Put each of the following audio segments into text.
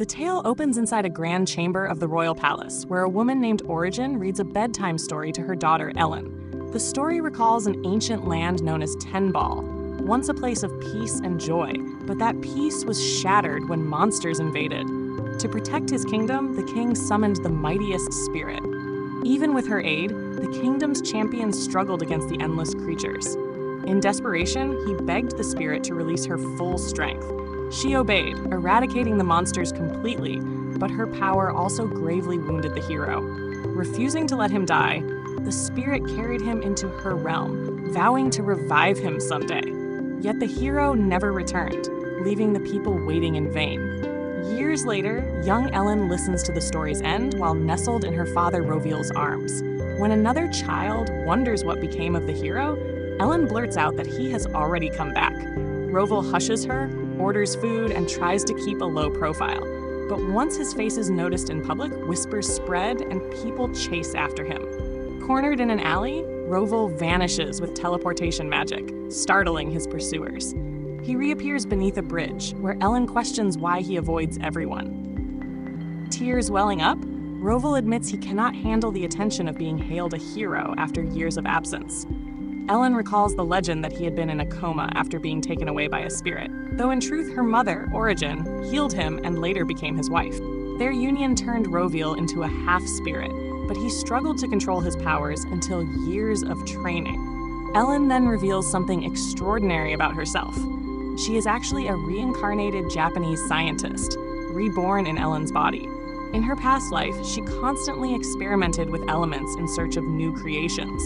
The tale opens inside a grand chamber of the royal palace, where a woman named Origin reads a bedtime story to her daughter Ellen. The story recalls an ancient land known as Tenball, once a place of peace and joy, but that peace was shattered when monsters invaded. To protect his kingdom, the king summoned the mightiest spirit. Even with her aid, the kingdom's champions struggled against the endless creatures. In desperation, he begged the spirit to release her full strength. She obeyed, eradicating the monsters completely, but her power also gravely wounded the hero. Refusing to let him die, the spirit carried him into her realm, vowing to revive him someday. Yet the hero never returned, leaving the people waiting in vain. Years later, young Ellen listens to the story's end while nestled in her father Roville's arms. When another child wonders what became of the hero, Ellen blurts out that he has already come back. Roville hushes her, orders food, and tries to keep a low profile. But once his face is noticed in public, whispers spread and people chase after him. Cornered in an alley, Roville vanishes with teleportation magic, startling his pursuers. He reappears beneath a bridge, where Ellen questions why he avoids everyone. Tears welling up, Roville admits he cannot handle the attention of being hailed a hero after years of absence. Ellen recalls the legend that he had been in a coma after being taken away by a spirit, though in truth her mother, Origin, healed him and later became his wife. Their union turned Roville into a half-spirit, but he struggled to control his powers until years of training. Ellen then reveals something extraordinary about herself. She is actually a reincarnated Japanese scientist, reborn in Ellen's body. In her past life, she constantly experimented with elements in search of new creations.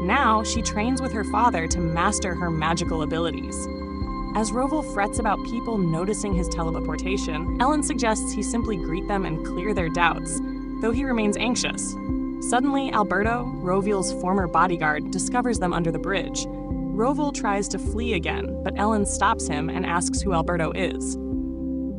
Now, she trains with her father to master her magical abilities. As Roville frets about people noticing his teleportation, Ellen suggests he simply greet them and clear their doubts, though he remains anxious. Suddenly, Alberto, Roville's former bodyguard, discovers them under the bridge. Roville tries to flee again, but Ellen stops him and asks who Alberto is.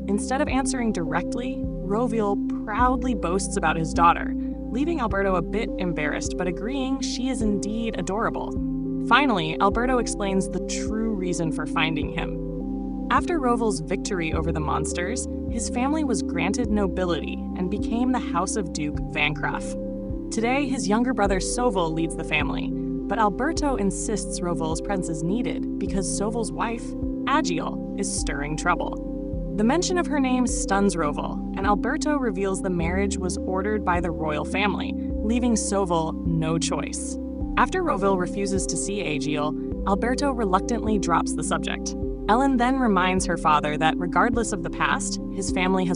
Instead of answering directly, Roville proudly boasts about his daughter, leaving Alberto a bit embarrassed but agreeing she is indeed adorable. Finally, Alberto explains the true reason for finding him. After Roville's victory over the monsters, his family was granted nobility and became the House of Duke Vancraft. Today, his younger brother Soville leads the family, but Alberto insists Roville's presence is needed because Soville's wife, Agiel, is stirring trouble. The mention of her name stuns Roville, and Alberto reveals the marriage was ordered by the royal family, leaving Soville no choice. After Roville refuses to see Agiel, Alberto reluctantly drops the subject. Ellen then reminds her father that regardless of the past, his family has